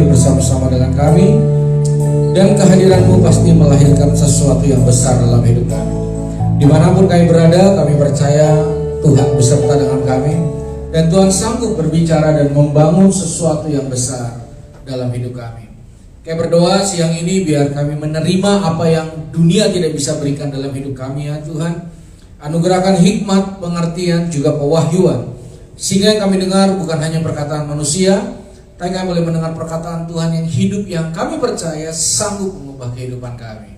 hadir bersama-sama dengan kami, dan kehadiran-Mu pasti melahirkan sesuatu yang besar dalam hidup kami. Dimanapun kami berada, kami percaya Tuhan beserta dengan kami, dan Tuhan sanggup berbicara dan membangun sesuatu yang besar dalam hidup kami. Kami berdoa siang ini biar kami menerima apa yang dunia tidak bisa berikan dalam hidup kami, ya Tuhan. Anugerahkan hikmat, pengertian, juga pewahyuan, sehingga yang kami dengar bukan hanya perkataan manusia, tapi kami boleh mendengar perkataan Tuhan yang hidup, yang kami percaya sanggup mengubah kehidupan kami.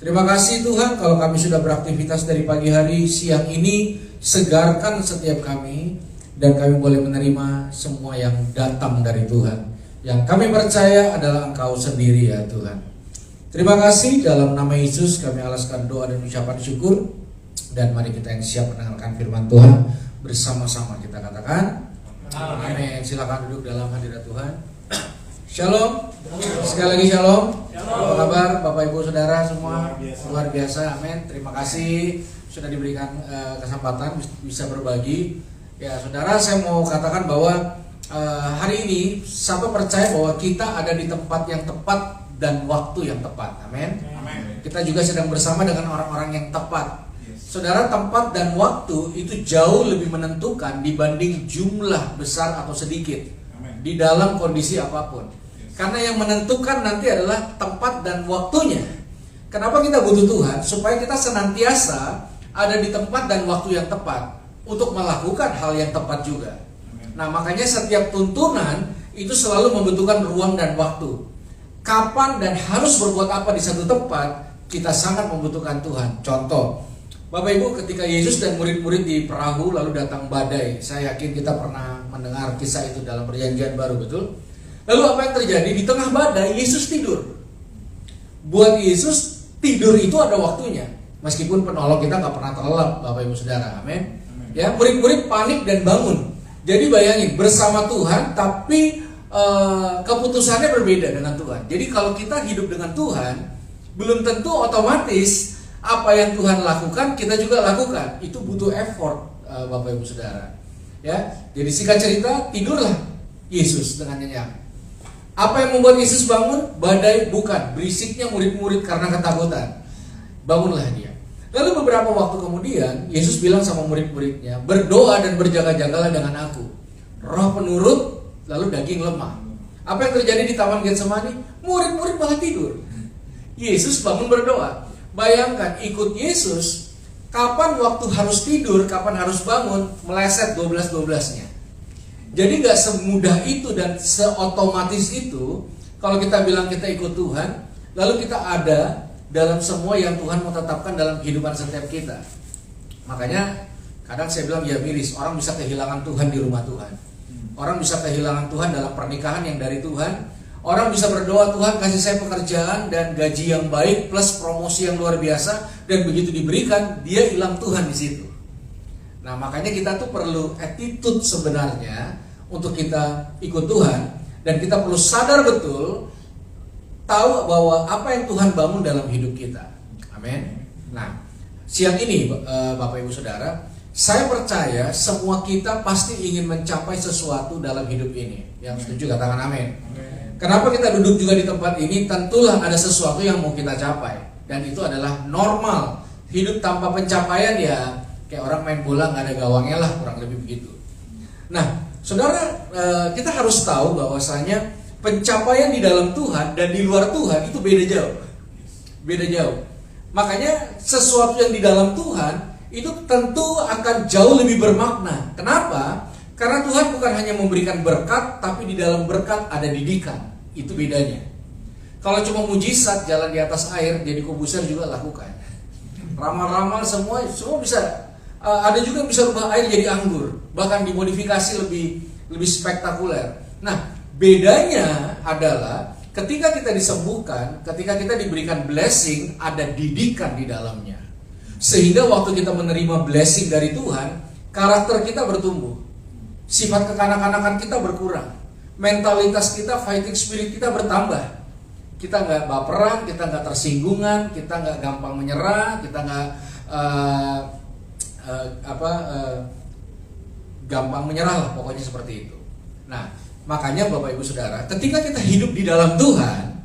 Terima kasih Tuhan, kalau kami sudah beraktivitas dari pagi hari, siang ini segarkan setiap kami, dan kami boleh menerima semua yang datang dari Tuhan. Yang kami percaya adalah Engkau sendiri, ya Tuhan. Terima kasih, dalam nama Yesus kami alaskan doa dan ucapan syukur. Dan mari kita yang siap mendengarkan firman Tuhan bersama-sama kita katakan amin. Silakan duduk dalam hadirat Tuhan. Shalom. Sekali lagi shalom. Apa kabar Bapak Ibu Saudara semua? Luar biasa, amin. Terima kasih sudah diberikan kesempatan bisa berbagi. Ya Saudara, saya mau katakan bahwa hari ini siapa percaya bahwa kita ada di tempat yang tepat dan waktu yang tepat, amin. Kita juga sedang bersama dengan orang-orang yang tepat. Saudara, tempat dan waktu itu jauh lebih menentukan dibanding jumlah besar atau sedikit. Amen. Di dalam kondisi apapun. Karena yang menentukan nanti adalah tempat dan waktunya. Kenapa kita butuh Tuhan? Supaya kita senantiasa ada di tempat dan waktu yang tepat untuk melakukan hal yang tepat juga. Amen. Nah, makanya setiap tuntunan itu selalu membutuhkan ruang dan waktu. Kapan dan harus berbuat apa di satu tempat, kita sangat membutuhkan Tuhan. Contoh, Bapak Ibu, ketika Yesus dan murid-murid di perahu lalu datang badai, saya yakin kita pernah mendengar kisah itu dalam Perjanjian Baru, betul? Lalu apa yang terjadi? Di tengah badai Yesus tidur. Buat Yesus tidur itu ada waktunya. Meskipun penolong kita gak pernah terlelap, Bapak Ibu Saudara, amin. Ya, murid-murid panik dan bangun. Jadi bayangin, bersama Tuhan tapi keputusannya berbeda dengan Tuhan. Jadi kalau kita hidup dengan Tuhan, belum tentu otomatis apa yang Tuhan lakukan kita juga lakukan. Itu butuh effort, Bapak Ibu Saudara. Ya, jadi singkat cerita, tidurlah Yesus dengan nyenyak. Apa yang membuat Yesus bangun? Badai? Bukan, berisiknya murid-murid karena ketakutan. Bangunlah dia. Lalu beberapa waktu kemudian Yesus bilang sama murid-muridnya, berdoa dan berjaga-jagalah dengan aku. Roh penurut, lalu daging lemah. Apa yang terjadi di Taman Getsemani? Murid-murid malah tidur. Yesus bangun berdoa. Bayangkan, ikut Yesus, kapan waktu harus tidur, kapan harus bangun, meleset 12-12-nya. Jadi gak semudah itu dan seotomatis itu. Kalau kita bilang kita ikut Tuhan, lalu kita ada dalam semua yang Tuhan mau tetapkan dalam kehidupan setiap kita. Makanya kadang saya bilang ya miris, orang bisa kehilangan Tuhan di rumah Tuhan. Orang bisa kehilangan Tuhan dalam pernikahan yang dari Tuhan. Orang bisa berdoa, Tuhan kasih saya pekerjaan dan gaji yang baik plus promosi yang luar biasa, dan begitu diberikan dia hilang Tuhan di situ. Nah, makanya kita tuh perlu attitude sebenarnya untuk kita ikut Tuhan, dan kita perlu sadar betul tahu bahwa apa yang Tuhan bangun dalam hidup kita. Amin. Nah, siang ini Bapak Ibu Saudara, saya percaya semua kita pasti ingin mencapai sesuatu dalam hidup ini. Yang setuju katakan amin. Kenapa kita duduk juga di tempat ini? Tentulah ada sesuatu yang mau kita capai, dan itu adalah normal. Hidup tanpa pencapaian ya kayak orang main bola nggak ada gawangnya lah, kurang lebih begitu. Nah, saudara, kita harus tahu bahwasanya pencapaian di dalam Tuhan dan di luar Tuhan itu beda jauh. Beda jauh. Makanya sesuatu yang di dalam Tuhan itu tentu akan jauh lebih bermakna. Kenapa? Karena Tuhan bukan hanya memberikan berkat, tapi di dalam berkat ada didikan. Itu bedanya. Kalau cuma mujizat jalan di atas air, jadi Kobuser juga lakukan. Ramal-ramal semua bisa. Ada juga yang bisa rubah air jadi anggur, bahkan dimodifikasi lebih spektakuler. Nah, bedanya adalah ketika kita disembuhkan, ketika kita diberikan blessing, ada didikan di dalamnya. Sehingga waktu kita menerima blessing dari Tuhan, karakter kita bertumbuh. Sifat kekanak-kanakan kita berkurang. Mentalitas kita, fighting spirit kita bertambah. Kita nggak baperan, kita nggak tersinggungan, kita nggak gampang menyerah, kita nggak gampang menyerah lah, pokoknya seperti itu. Nah, Makanya Bapak Ibu Saudara, ketika kita hidup di dalam Tuhan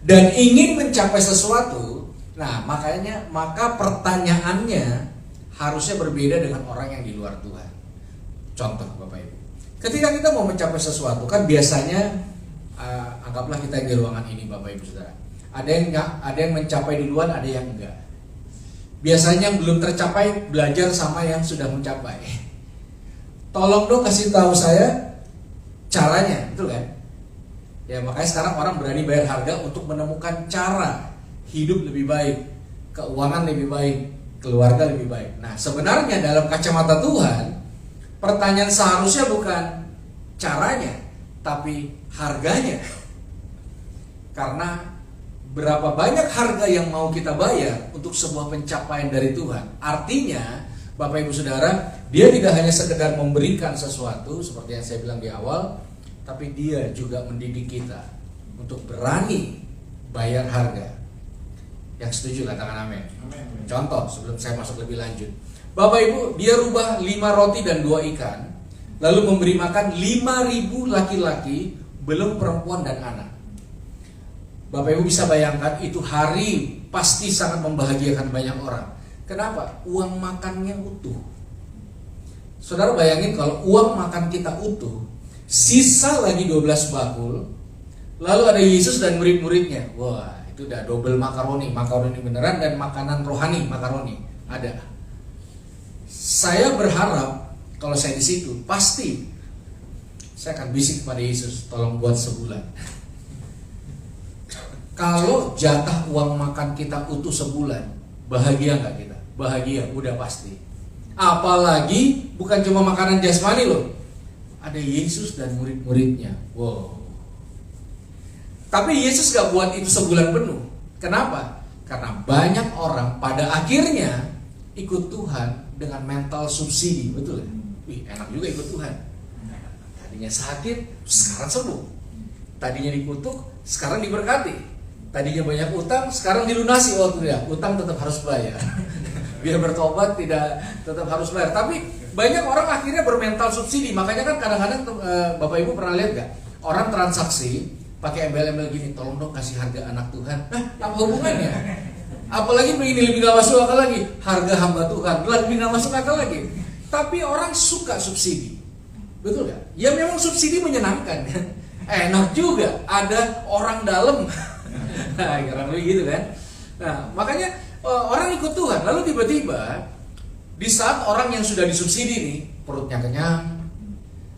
dan ingin mencapai sesuatu, maka pertanyaannya harusnya berbeda dengan orang yang di luar Tuhan. Contoh Bapak Ibu, ketika kita mau mencapai sesuatu, kan biasanya anggaplah kita di ruangan ini Bapak Ibu Saudara, ada yang mencapai duluan, ada yang enggak. Biasanya yang belum tercapai belajar sama yang sudah mencapai. Tolong dong kasih tahu saya caranya, betul kan? Ya makanya sekarang orang berani bayar harga untuk menemukan cara hidup lebih baik, keuangan lebih baik, keluarga lebih baik. Nah sebenarnya dalam kacamata Tuhan, pertanyaan seharusnya bukan caranya, tapi harganya. Karena berapa banyak harga yang mau kita bayar untuk sebuah pencapaian dari Tuhan. Artinya Bapak Ibu Saudara, Dia tidak hanya sekedar memberikan sesuatu seperti yang saya bilang di awal, tapi Dia juga mendidik kita untuk berani bayar harga. Yang setuju katakan amin. Contoh sebelum saya masuk lebih lanjut, Bapak Ibu, Dia rubah 5 roti dan 2 ikan, lalu memberi makan 5.000 laki-laki, belum perempuan dan anak. Bapak Ibu bisa bayangkan itu hari pasti sangat membahagiakan banyak orang. Kenapa? Uang makannya utuh. Saudara bayangin kalau uang makan kita utuh, sisa lagi 12 bakul, lalu ada Yesus dan murid-muridnya. Wah, itu udah double makaroni beneran dan makanan rohani makaroni ada. Saya berharap kalau saya di situ pasti saya akan bisik kepada Yesus, tolong buat sebulan. Kalau jatah uang makan kita utuh sebulan, bahagia nggak kita? Bahagia, udah pasti. Apalagi bukan cuma makanan jasmani loh, ada Yesus dan murid-muridnya. Wow. Tapi Yesus gak buat itu sebulan penuh. Kenapa? Karena banyak orang pada akhirnya ikut Tuhan dengan mental subsidi, betul ya? Wih, enak juga ikut Tuhan. Tadinya sakit, sekarang sembuh. Tadinya dikutuk, sekarang diberkati. Tadinya banyak utang, sekarang dilunasi. Oh tidak, utang tetap harus bayar. Biar bertobat tidak tetap harus bayar. Tapi banyak orang akhirnya bermental subsidi. Makanya kan kadang-kadang Bapak Ibu pernah lihat gak? Orang transaksi pakai embel-embel gini, tolong dong kasih harga anak Tuhan. Apa hubungannya? Apalagi begini, lebih gak masuk akal lagi, harga hamba Tuhan, lebih gak masuk akal lagi. Tapi orang suka subsidi, betul gak? Ya memang subsidi menyenangkan. Enak juga, ada orang dalam. Nah, kurang lebih gitu kan. Nah, makanya orang ikut Tuhan, lalu tiba-tiba di saat orang yang sudah disubsidi nih, perutnya kenyang,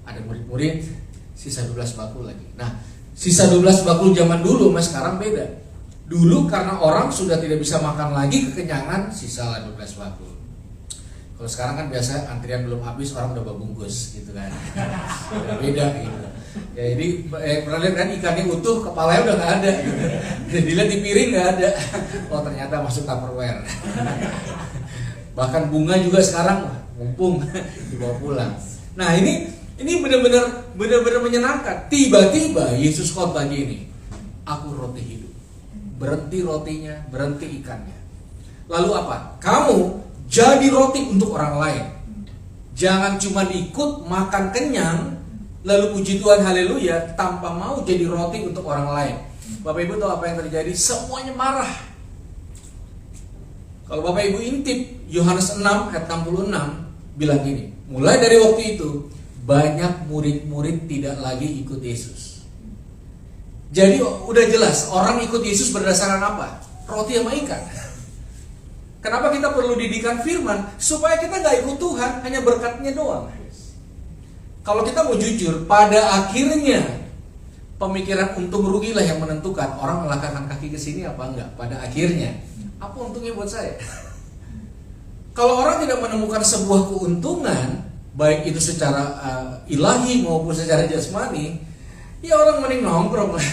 ada murid-murid, sisa 12 bakul lagi. Nah, sisa 12 bakul zaman dulu mas sekarang beda. Dulu karena orang sudah tidak bisa makan lagi, kekenyangan, sisa 12 bakul. Kalau sekarang kan biasa antrian belum habis, orang udah bungkus gitu kan. Beda gitu. Ya, jadi pernah lihat kan ikannya utuh, kepalanya udah nggak ada gitu. Dilihat di piring nggak ada. Oh ternyata masuk Tupperware. Bahkan bunga juga sekarang mumpung dibawa pulang. Nah ini benar-benar menyenangkan. Tiba-tiba Yesus khotbah gini, aku roti hidup. Berhenti rotinya, berhenti ikannya. Lalu apa? Kamu jadi roti untuk orang lain. Jangan cuma ikut makan kenyang, lalu puji Tuhan haleluya, tanpa mau jadi roti untuk orang lain. Bapak Ibu tahu apa yang terjadi? Semuanya marah. Kalau Bapak Ibu intip Yohanes 6 ayat 66 bilang gini, mulai dari waktu itu banyak murid-murid tidak lagi ikut Yesus. Jadi udah jelas orang ikut Yesus berdasarkan apa? Roti sama ikan. Kenapa kita perlu didikan firman? Supaya kita gak ikut Tuhan, hanya berkatnya doang. Kalau kita mau jujur, pada akhirnya pemikiran untung rugilah yang menentukan orang melangkahkan kaki ke sini apa enggak. Pada akhirnya, apa untungnya buat saya? Kalau orang tidak menemukan sebuah keuntungan, baik itu secara ilahi maupun secara jasmani, ya orang mending nongkrong lah.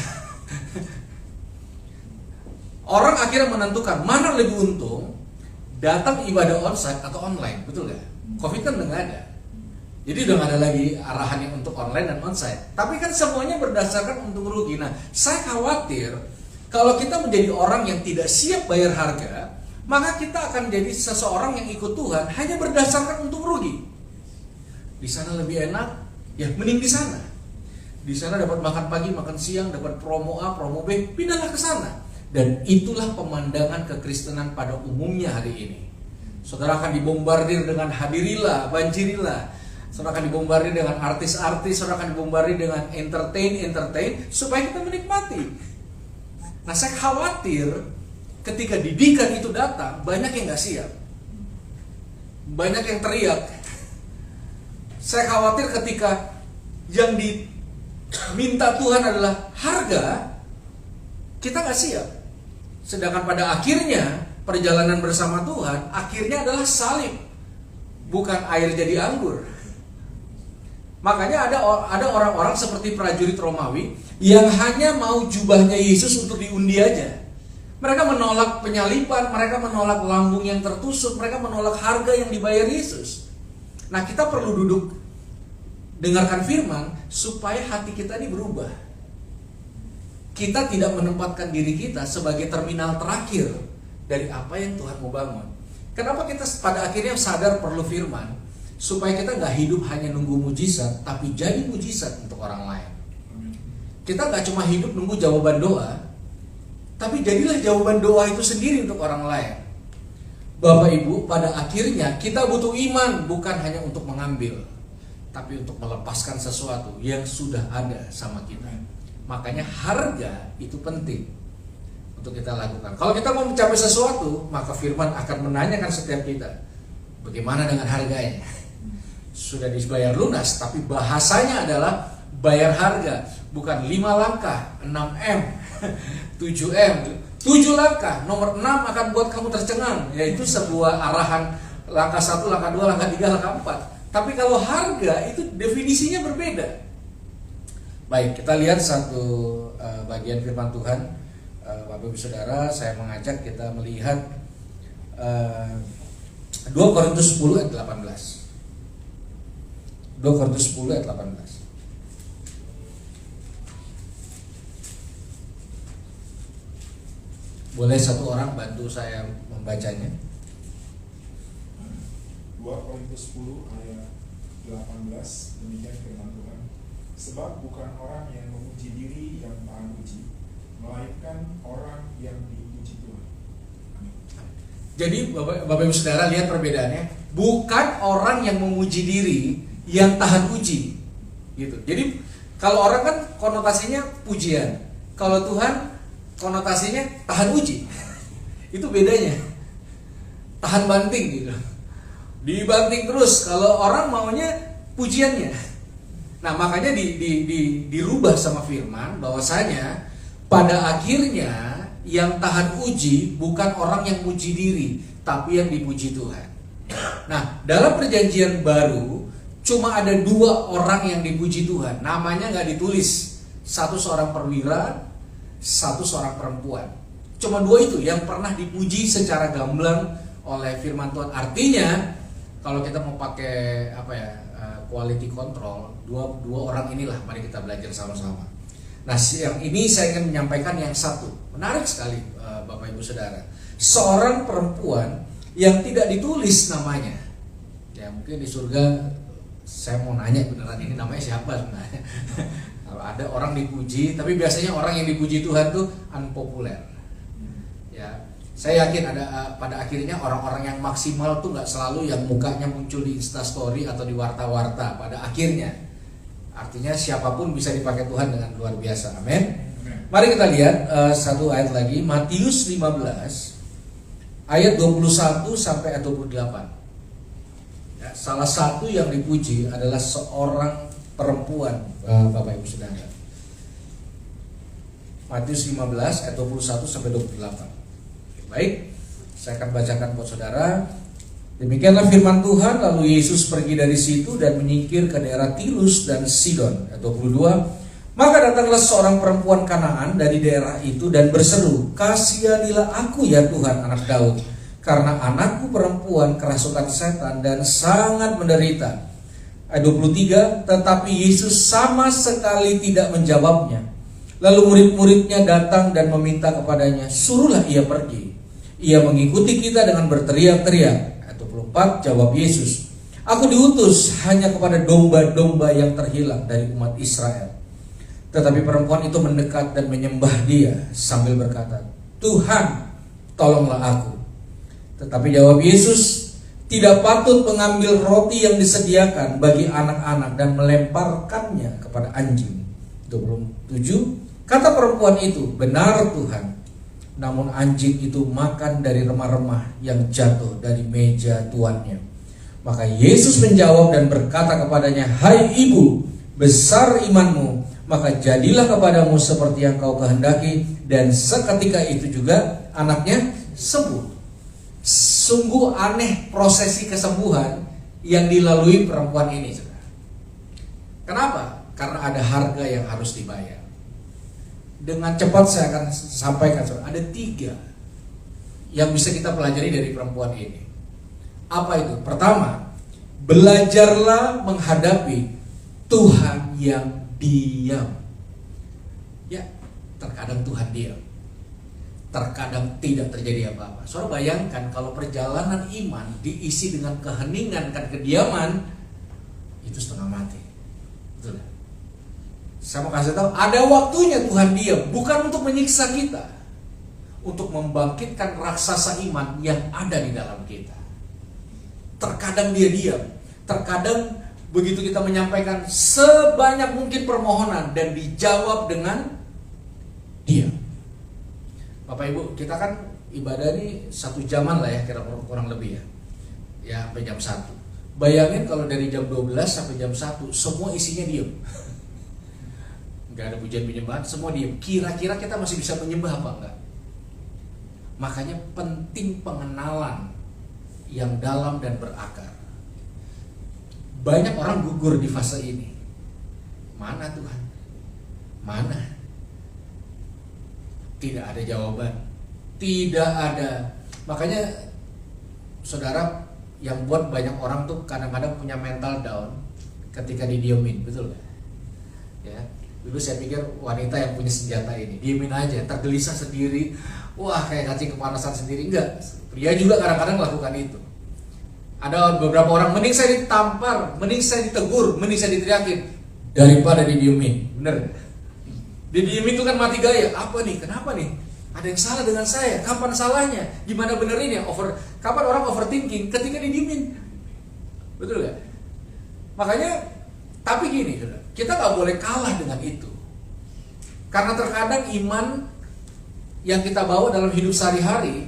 Orang akhirnya menentukan mana lebih untung, datang ibadah onsite atau online, betul gak? Covid kan udah gak ada. Jadi udah gak ada lagi arahan yang untuk online dan onsite. Tapi kan semuanya berdasarkan untung rugi. Nah, saya khawatir kalau kita menjadi orang yang tidak siap bayar harga, maka kita akan jadi seseorang yang ikut Tuhan hanya berdasarkan untung rugi. Di sana lebih enak, ya mending di sana. Di sana dapat makan pagi, makan siang, dapat promo A, promo B, pindahlah ke sana. Dan itulah pemandangan kekristenan pada umumnya hari ini. Saudara akan dibombardir dengan hadirilah, banjirilah. Saudara akan dibombardir dengan artis-artis, saudara akan dibombardir dengan entertain, supaya kita menikmati. Nah, saya khawatir ketika didikan itu datang, banyak yang gak siap. Banyak yang teriak. Saya khawatir ketika yang diminta Tuhan adalah harga, kita gak siap. Sedangkan pada akhirnya perjalanan bersama Tuhan akhirnya adalah salib, bukan air jadi anggur. Makanya ada orang-orang seperti prajurit Romawi yang hanya mau jubahnya Yesus untuk diundi aja. Mereka menolak penyaliban, mereka menolak lambung yang tertusuk, mereka menolak harga yang dibayar Yesus. Nah, kita perlu duduk dengarkan firman supaya hati kita ini berubah. Kita tidak menempatkan diri kita sebagai terminal terakhir dari apa yang Tuhan mau bangun. Kenapa kita pada akhirnya sadar perlu firman? Supaya kita gak hidup hanya nunggu mujizat, tapi jadi mujizat untuk orang lain. Kita gak cuma hidup nunggu jawaban doa, tapi jadilah jawaban doa itu sendiri untuk orang lain. Bapak Ibu, pada akhirnya kita butuh iman, bukan hanya untuk mengambil, tapi untuk melepaskan sesuatu yang sudah ada sama kita. Makanya harga itu penting untuk kita lakukan. Kalau kita mau mencapai sesuatu, maka firman akan menanyakan setiap kita, bagaimana dengan harganya? Sudah dibayar lunas, tapi bahasanya adalah bayar harga. Bukan 5 langkah, 6M, 7M, 7 langkah, nomor 6 akan buat kamu tercengang. Yaitu sebuah arahan langkah 1, langkah 2, langkah 3, langkah 4. Tapi kalau harga itu definisinya berbeda. Baik, kita lihat satu bagian firman Tuhan. Bapak Ibu Saudara, saya mengajak kita melihat 2 Korintus 10 ayat 18. 2 Korintus 10 ayat 18. Boleh satu orang bantu saya membacanya? 2 Korintus 10 ayat 18, demikian firman Tuhan. Sebab bukan orang yang memuji diri yang tahan uji, melainkan orang yang dipuji Tuhan. Amin. Jadi Bapak Ibu Saudara lihat perbedaannya. Bukan orang yang memuji diri yang tahan uji, gitu. Jadi kalau orang kan konotasinya pujian, kalau Tuhan konotasinya tahan uji. Itu bedanya. Tahan banting gitu. Dibanting terus. Kalau orang maunya pujiannya. Nah, makanya dirubah sama firman bahwasanya pada akhirnya yang tahan uji bukan orang yang puji diri, tapi yang dipuji Tuhan. Nah, dalam perjanjian baru cuma ada 2 orang yang dipuji Tuhan. Namanya gak ditulis. Satu seorang perwira, satu seorang perempuan. Cuma 2 itu yang pernah dipuji secara gamblang oleh firman Tuhan. Artinya kalau kita mau pakai quality control, dua orang inilah mari kita belajar sama-sama. Nah, yang ini saya ingin menyampaikan yang satu. Menarik sekali Bapak Ibu Saudara. Seorang perempuan yang tidak ditulis namanya. Ya, mungkin di surga saya mau nanya beneran ini namanya siapa sebenarnya. Kalau ada orang dipuji, tapi biasanya orang yang dipuji Tuhan tuh unpopuler. Ya, saya yakin ada pada akhirnya orang-orang yang maksimal tuh nggak selalu yang mukanya muncul di Instastory atau di warta-warta. Pada akhirnya, artinya siapapun bisa dipakai Tuhan dengan luar biasa. Amin. Mari kita lihat satu ayat lagi, Matius 15 ayat 21 sampai ayat 28. Ya, salah satu yang dipuji adalah seorang perempuan, Bapak Ibu Saudara. Matius 15 ayat 21 sampai 28. Baik, saya akan bacakan buat saudara. Demikianlah firman Tuhan. Lalu Yesus pergi dari situ dan menyingkir ke daerah Tirus dan Sidon. Ayat 22. Maka datanglah seorang perempuan Kanaan dari daerah itu dan berseru, "Kasihanilah aku ya Tuhan, anak Daud, karena anakku perempuan kerasukan setan dan sangat menderita." Ayat 23. Tetapi Yesus sama sekali tidak menjawabnya. Lalu murid-muridnya datang dan meminta kepadanya, "Suruhlah ia pergi. Ia mengikuti kita dengan berteriak-teriak." Ayat 24. Jawab Yesus, "Aku diutus hanya kepada domba-domba yang terhilang dari umat Israel." Tetapi perempuan itu mendekat dan menyembah dia sambil berkata, "Tuhan, tolonglah aku." Tetapi jawab Yesus, "Tidak patut mengambil roti yang disediakan bagi anak-anak dan melemparkannya kepada anjing." 27. Kata perempuan itu, "Benar Tuhan, namun anjing itu makan dari remah-remah yang jatuh dari meja tuannya." Maka Yesus menjawab dan berkata kepadanya, "Hai ibu, besar imanmu, maka jadilah kepadamu seperti yang kau kehendaki." Dan seketika itu juga anaknya sembuh. Sungguh aneh prosesi kesembuhan yang dilalui perempuan ini. Kenapa? Karena ada harga yang harus dibayar. Dengan cepat saya akan sampaikan, ada 3 yang bisa kita pelajari dari perempuan ini. Apa itu? Pertama, belajarlah menghadapi Tuhan yang diam. Ya, terkadang Tuhan diam, terkadang tidak terjadi apa-apa. Saudara bayangkan kalau perjalanan iman diisi dengan keheningan dan kediaman, itu setengah mati. Betul. Saya mau kasih tahu, ada waktunya Tuhan diam, bukan untuk menyiksa kita, untuk membangkitkan raksasa iman yang ada di dalam kita. Terkadang dia diam, terkadang begitu kita menyampaikan sebanyak mungkin permohonan dan dijawab dengan diam. Bapak Ibu, kita kan ibadah ini 1 jaman lah ya, kira-kira kurang lebih ya. Ya, sampai jam 1. Bayangin kalau dari jam 12 sampai jam 1 semua isinya diam. Enggak ada pujian penyembahan, semua diam. Kira-kira kita masih bisa menyembah apa enggak? Makanya penting pengenalan yang dalam dan berakar. Banyak orang gugur di fase ini. Mana Tuhan? Mana? Tidak ada jawaban, tidak ada. Makanya saudara, yang buat banyak orang tuh kadang-kadang punya mental down ketika didiemin, betul gak? Ya, dulu saya pikir wanita yang punya senjata ini, diemin aja, tergelisah sendiri, wah kayak cacing kepanasan sendiri. Enggak, pria juga kadang-kadang melakukan itu. Ada beberapa orang, mending saya ditampar, mending saya ditegur, mending saya diteriakin daripada didiemin, bener? Didiemin itu kan mati gaya. Apa nih? Kenapa nih? Ada yang salah dengan saya? Kapan salahnya? Gimana benerinnya? Kapan orang overthinking? Ketika didiemin. Betul gak? Makanya, tapi gini, kita gak boleh kalah dengan itu. Karena terkadang iman yang kita bawa dalam hidup sehari-hari,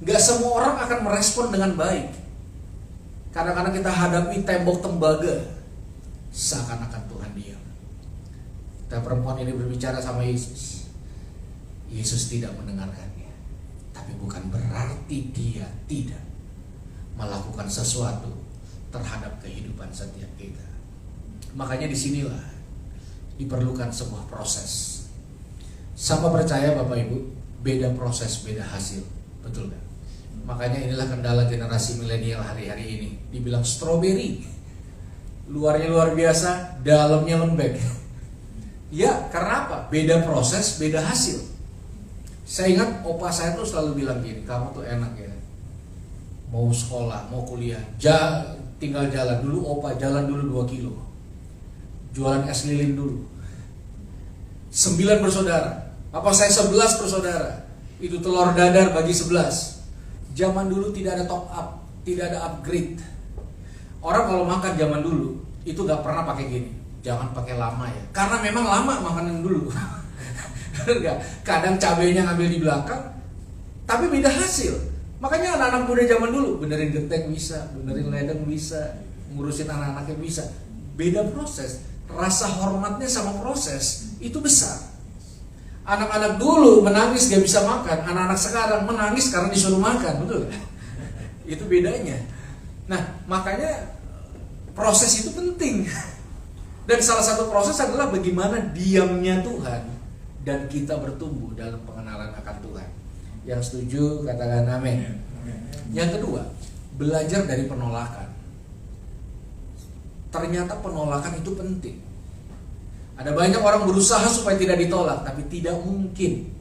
gak semua orang akan merespon dengan baik. Kadang-kadang kita hadapi tembok tembaga, seakan-akan Tuhan diam. Dan perempuan ini berbicara sama Yesus. Yesus tidak mendengarkannya. Tapi bukan berarti dia tidak melakukan sesuatu terhadap kehidupan setiap kita. Makanya disinilah diperlukan sebuah proses. Sama percaya Bapak Ibu, beda proses, beda hasil. Betul kan? Makanya inilah kendala generasi milenial hari-hari ini. Dibilang stroberi, luarnya luar biasa, dalamnya lembek. Ya, karena apa? Beda proses, beda hasil. Saya ingat opa saya tuh selalu bilang gini, kamu tuh enak ya, mau sekolah, mau kuliah, tinggal jalan. Dulu opa jalan dulu 2 kilo, jualan es lilin dulu. 9 bersaudara, papa saya 11 bersaudara. Itu telur dadar bagi 11. Zaman dulu tidak ada top up, tidak ada upgrade. Orang kalau makan zaman dulu itu gak pernah pakai gini, jangan pakai lama ya, karena memang lama makanan dulu. Kadang cabenya ngambil di belakang, tapi beda hasil. Makanya anak-anak muda zaman dulu benerin genteng bisa, benerin ledeng bisa, ngurusin anak-anaknya bisa. Beda proses, rasa hormatnya sama proses itu besar. Anak-anak dulu menangis gak bisa makan, anak-anak sekarang menangis karena disuruh makan, betul gak? Itu bedanya. Nah, makanya proses itu penting. Dan salah satu proses adalah bagaimana diamnya Tuhan dan kita bertumbuh dalam pengenalan akan Tuhan. Yang setuju katakan amin. Yang kedua, belajar dari penolakan. Ternyata penolakan itu penting. Ada banyak orang berusaha supaya tidak ditolak, tapi tidak mungkin.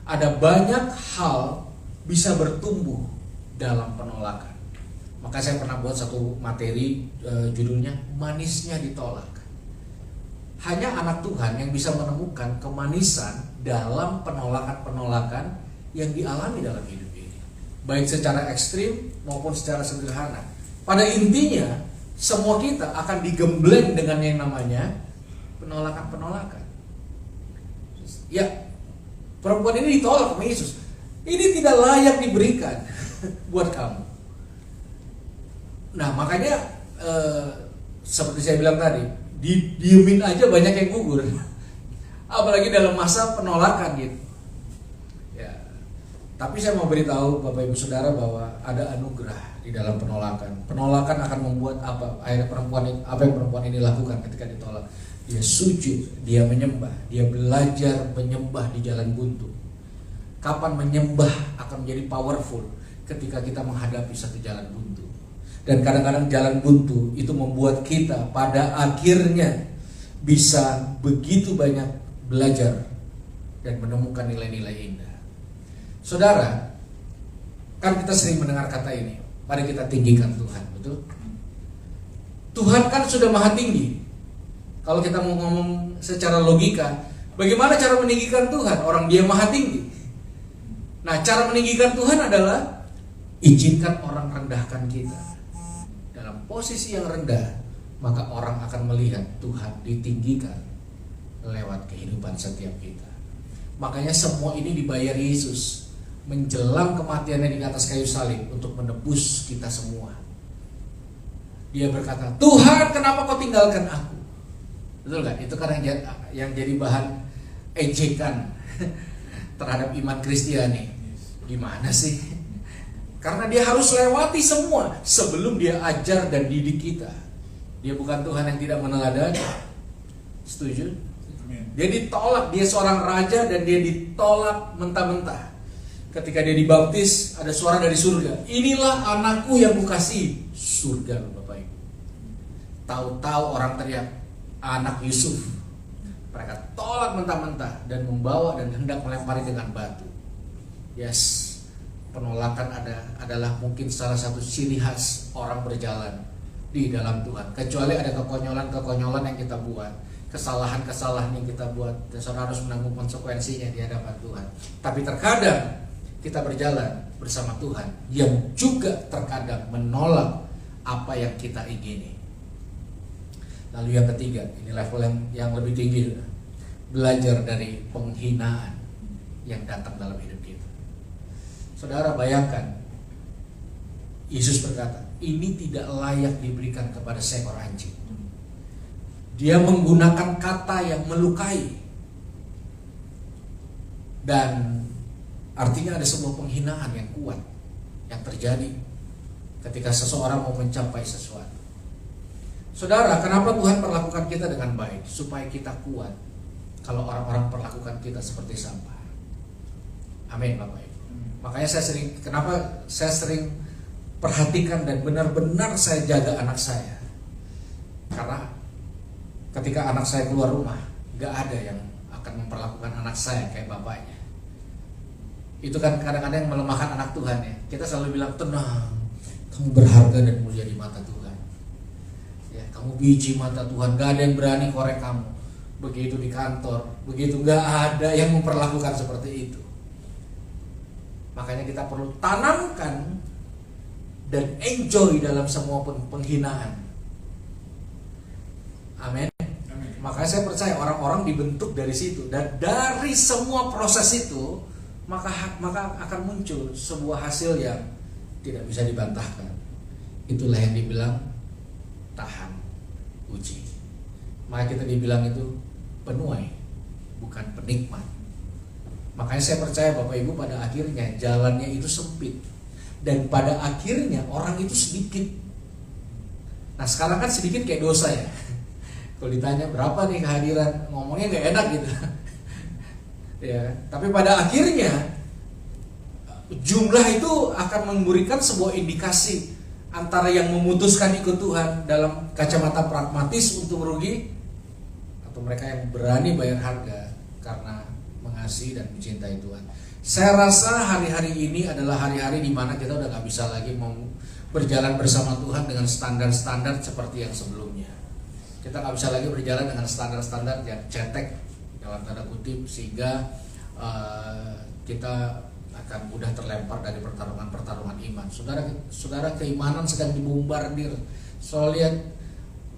Ada banyak hal bisa bertumbuh dalam penolakan. Maka saya pernah buat satu materi, judulnya manisnya ditolak. Hanya anak Tuhan yang bisa menemukan kemanisan dalam penolakan-penolakan yang dialami dalam hidup ini, baik secara ekstrim maupun secara sederhana. Pada intinya, semua kita akan digembleng dengan yang namanya penolakan-penolakan. Ya, perempuan ini ditolak sama Yesus. Ini tidak layak diberikan buat kamu. Nah, makanya seperti saya bilang tadi, diemin aja banyak yang gugur. Apalagi dalam masa penolakan gitu. Ya. Tapi saya mau beritahu Bapak Ibu Saudara bahwa ada anugerah di dalam penolakan. Penolakan akan membuat apa? Akhirnya apa yang perempuan ini lakukan ketika ditolak? Dia sujud, dia menyembah, dia belajar menyembah di jalan buntu. Kapan menyembah akan menjadi powerful ketika kita menghadapi satu jalan buntu. Dan kadang-kadang jalan buntu itu membuat kita pada akhirnya bisa begitu banyak belajar dan menemukan nilai-nilai indah. Saudara, kan kita sering mendengar kata ini, mari kita tinggikan Tuhan, betul? Tuhan kan sudah maha tinggi. Kalau kita mau ngomong secara logika, bagaimana cara meninggikan Tuhan? Orang dia maha tinggi. Nah, cara meninggikan Tuhan adalah izinkan orang rendahkan kita. Dalam posisi yang rendah, maka orang akan melihat Tuhan ditinggikan lewat kehidupan setiap kita. Makanya semua ini dibayar Yesus menjelang kematiannya di atas kayu salib untuk menebus kita semua. Dia berkata, Tuhan, kenapa kau tinggalkan aku? Betul kan? Itu kan yang jadi bahan ejekan terhadap iman Kristiani. Gimana sih? Karena dia harus lewati semua sebelum dia ajar dan didik kita. Dia bukan Tuhan yang tidak meneladani. Setuju? Dia ditolak, dia seorang raja dan dia ditolak mentah-mentah. Ketika dia dibaptis, ada suara dari surga. Inilah anakku yang kukasihi. Surga, Bapak Ibu. Tahu-tahu orang teriak, anak Yusuf. Mereka tolak mentah-mentah dan membawa dan hendak melempari dengan batu. Yes, penolakan adalah mungkin salah satu ciri khas orang berjalan di dalam Tuhan. Kecuali ada kekonyolan-kekonyolan yang kita buat, kesalahan-kesalahan yang kita buat, dan saudara harus menanggung konsekuensinya di hadapan Tuhan. Tapi terkadang kita berjalan bersama Tuhan yang juga terkadang menolak apa yang kita ingini. Lalu yang ketiga, ini level yang lebih tinggi, belajar dari penghinaan yang datang dalam hidup kita. Saudara bayangkan, Yesus berkata, ini tidak layak diberikan kepada seekor anjing. Dia menggunakan kata yang melukai. Dan artinya ada sebuah penghinaan yang kuat yang terjadi ketika seseorang mau mencapai sesuatu. Saudara, kenapa Tuhan perlakukan kita dengan baik? Supaya kita kuat kalau orang-orang perlakukan kita seperti sampah. Amin, Bapak Ibu. Makanya kenapa saya sering perhatikan dan benar-benar saya jaga anak saya. Karena ketika anak saya keluar rumah, gak ada yang akan memperlakukan anak saya kayak bapaknya. Itu kan kadang-kadang yang melemahkan anak Tuhan ya. Kita selalu bilang, tenang, kamu berharga dan mulia di mata Tuhan. Ya, kamu biji mata Tuhan, gak ada yang berani korek kamu. Begitu di kantor, begitu gak ada yang memperlakukan seperti itu. Makanya kita perlu tanamkan dan enjoy dalam semua penghinaan. Amin. Makanya saya percaya orang-orang dibentuk dari situ, dan dari semua proses itu maka akan muncul sebuah hasil yang tidak bisa dibantahkan. Itulah yang dibilang tahan uji. Maka kita dibilang itu penuai, bukan penikmat. Makanya saya percaya Bapak Ibu pada akhirnya jalannya itu sempit, dan pada akhirnya orang itu sedikit. Nah sekarang kan sedikit kayak dosa ya. Kalau ditanya berapa nih kehadiran, ngomongnya nggak enak gitu. Ya, tapi pada akhirnya jumlah itu akan memberikan sebuah indikasi antara yang memutuskan ikut Tuhan dalam kacamata pragmatis untuk merugi, atau mereka yang berani bayar harga karena mengasihi dan mencintai Tuhan. Saya rasa hari-hari ini adalah hari-hari di mana kita udah gak bisa lagi mau berjalan bersama Tuhan dengan standar-standar seperti yang sebelumnya. Kita nggak bisa lagi berjalan dengan standar-standar yang cetek dalam tanda kutip, sehingga kita akan mudah terlempar dari pertarungan iman. Saudara, keimanan sedang dibombardir. Soal lihat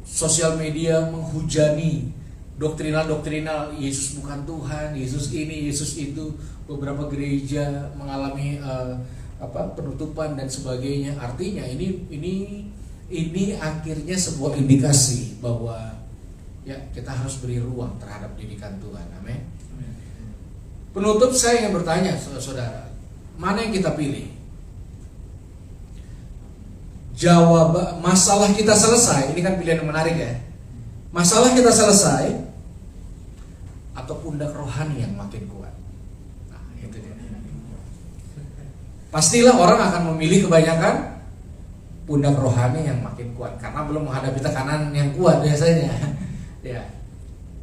sosial media menghujani doktrinal Yesus bukan Tuhan, Yesus ini, Yesus itu. Beberapa gereja mengalami penutupan dan sebagainya. Artinya ini akhirnya sebuah indikasi bahwa ya kita harus beri ruang terhadap didikan Tuhan. Amin. Penutup, saya ingin bertanya saudara, mana yang kita pilih? Jawab, masalah kita selesai, ini kan pilihan yang menarik ya. Masalah kita selesai atau pundak rohani yang makin kuat? Nah, itu dia. Pastilah orang akan memilih kebanyakan pundak rohani yang makin kuat karena belum menghadapi tekanan yang kuat biasanya. Ya.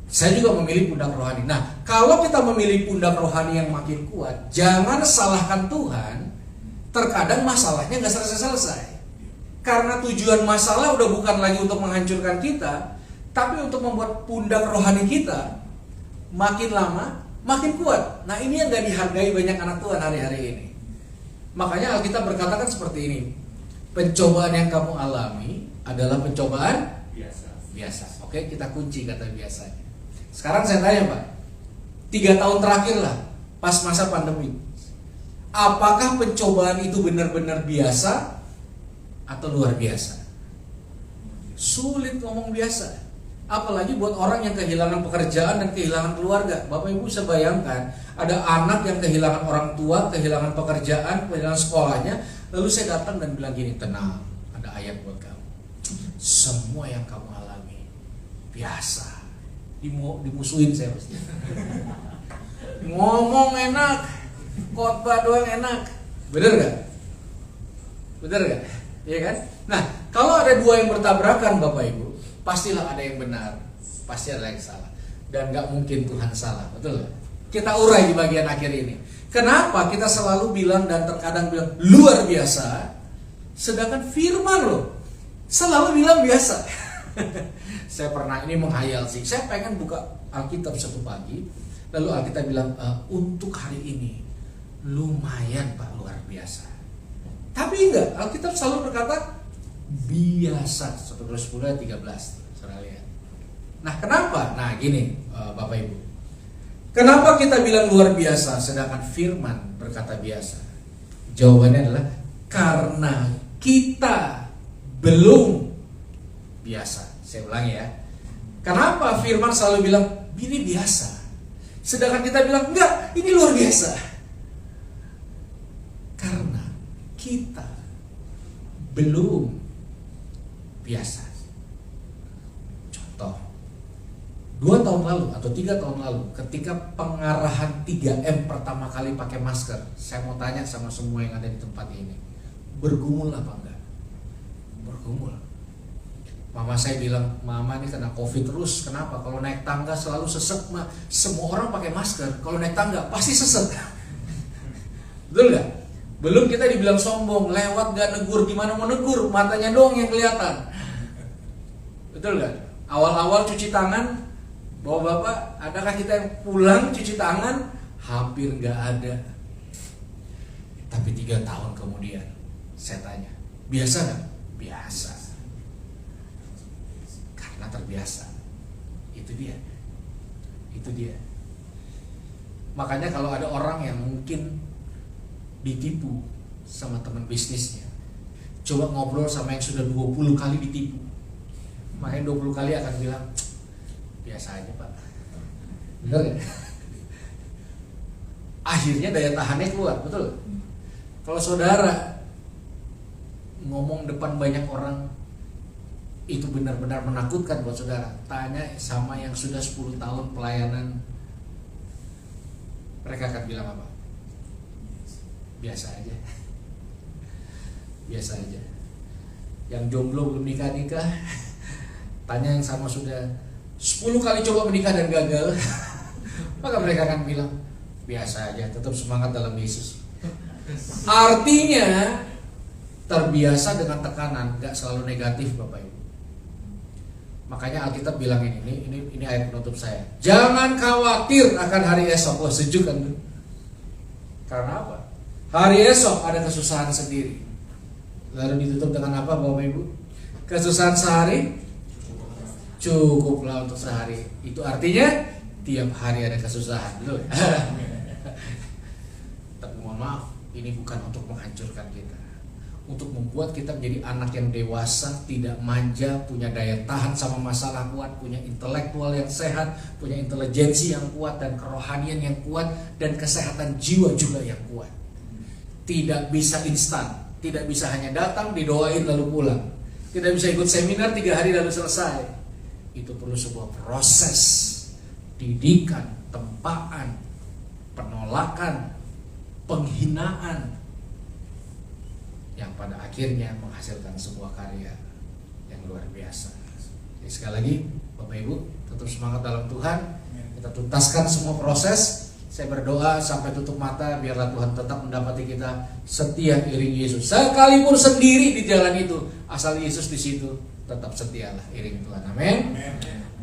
Saya juga memilih pundak rohani. Nah, kalau kita memilih pundak rohani yang makin kuat, jangan salahkan Tuhan. Terkadang masalahnya nggak selesai-selesai. Karena tujuan masalah udah bukan lagi untuk menghancurkan kita, tapi untuk membuat pundak rohani kita makin lama makin kuat. Nah, ini yang nggak dihargai banyak anak Tuhan hari-hari ini. Makanya Alkitab berkatakan seperti ini. Pencobaan yang kamu alami adalah pencobaan biasa. Oke, kita kunci kata biasanya. Sekarang saya tanya Pak, 3 tahun terakhir lah pas masa pandemi, apakah pencobaan itu benar-benar biasa atau luar biasa? Sulit ngomong biasa, apalagi buat orang yang kehilangan pekerjaan dan kehilangan keluarga. Bapak Ibu bisa bayangkan, ada anak yang kehilangan orang tua, kehilangan pekerjaan, kehilangan sekolahnya. Lalu saya datang dan bilang gini, tenang, ada ayat buat kamu. Semua yang kamu alami biasa. Dimusuhin saya pasti. Ngomong enak, khotbah doang enak. Bener gak? Iya kan? Nah, kalau ada dua yang bertabrakan Bapak Ibu, pastilah ada yang benar, pasti ada yang salah. Dan gak mungkin Tuhan salah, betul gak? Kita urai di bagian akhir ini. Kenapa kita selalu bilang dan terkadang bilang luar biasa, sedangkan firman loh selalu bilang biasa. Saya pernah ini menghayal sih, saya pengen buka Alkitab satu pagi, lalu Alkitab bilang untuk hari ini lumayan Pak, luar biasa. Tapi enggak, Alkitab selalu berkata biasa. 1 Korintus 10 ayat 13, saudara lihat. Nah, kenapa? Nah, gini Bapak Ibu, kenapa kita bilang luar biasa sedangkan firman berkata biasa? Jawabannya adalah karena kita belum biasa. Saya ulangi ya. Kenapa firman selalu bilang ini biasa, sedangkan kita bilang enggak, ini luar biasa? Karena kita belum biasa. Contoh, 2 tahun lalu atau 3 tahun lalu, ketika pengarahan 3M pertama kali pakai masker, saya mau tanya sama semua yang ada di tempat ini, bergumul apa enggak? Bergumul. Mama saya bilang, mama ini kena COVID terus. Kenapa? Kalau naik tangga selalu sesek. Semua orang pakai masker, kalau naik tangga pasti sesek. Betul gak? Belum kita dibilang sombong, lewat gak negur, gimana mau negur, matanya doang yang kelihatan. Betul gak? Awal-awal cuci tangan, bapak-bapak, adakah kita yang pulang cuci tangan? Hampir gak ada. Tapi 3 tahun kemudian, saya tanya, biasa gak? Biasa. Karena terbiasa. Itu dia. Makanya kalau ada orang yang mungkin ditipu sama teman bisnisnya, coba ngobrol sama yang sudah 20 kali ditipu. Makanya 20 kali akan bilang biasa aja Pak. Bener gak? Akhirnya daya tahannya keluar, betul? Kalau saudara ngomong depan banyak orang, itu benar-benar menakutkan buat saudara. Tanya sama yang sudah 10 tahun pelayanan, mereka akan bilang apa? Biasa aja. Biasa aja. Yang jomblo belum nikah, tanya yang sama sudah 10 kali coba menikah dan gagal, maka mereka akan bilang biasa aja, tetap semangat dalam Yesus. Artinya terbiasa dengan tekanan, gak selalu negatif Bapak Ibu. Makanya Alkitab bilang ini ayat penutup saya. Jangan khawatir akan hari esok. Wah, sejuk kan? Karena apa? Hari esok ada kesusahan sendiri. Lalu ditutup dengan apa, Bapak Ibu? Kesusahan sehari cukuplah untuk sehari. Itu artinya tiap hari ada kesusahan. Loh. Tapi mohon maaf, ini bukan untuk menghancurkan kita, untuk membuat kita menjadi anak yang dewasa, tidak manja, punya daya tahan sama masalah kuat, punya intelektual yang sehat, punya intelijensi yang kuat, dan kerohanian yang kuat, dan kesehatan jiwa juga yang kuat. Tidak bisa instan, tidak bisa hanya datang, didoain lalu pulang, tidak bisa ikut seminar 3 hari lalu selesai. Itu perlu sebuah proses didikan, tempaan, penolakan, penghinaan, yang pada akhirnya menghasilkan sebuah karya yang luar biasa. Jadi sekali lagi Bapak Ibu, tetap semangat dalam Tuhan. Kita tuntaskan semua proses. Saya berdoa sampai tutup mata, biarlah Tuhan tetap mendapati kita setia iring Yesus. Sekalipun sendiri di jalan itu, asal Yesus di situ, tetap setialah iring Tuhan. Amin.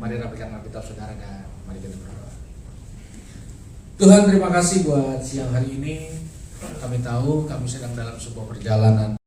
Mari rapikan Alkitab saudara dan mari kita berdoa. Tuhan, terima kasih buat siang hari ini. Kami tahu kami sedang dalam sebuah perjalanan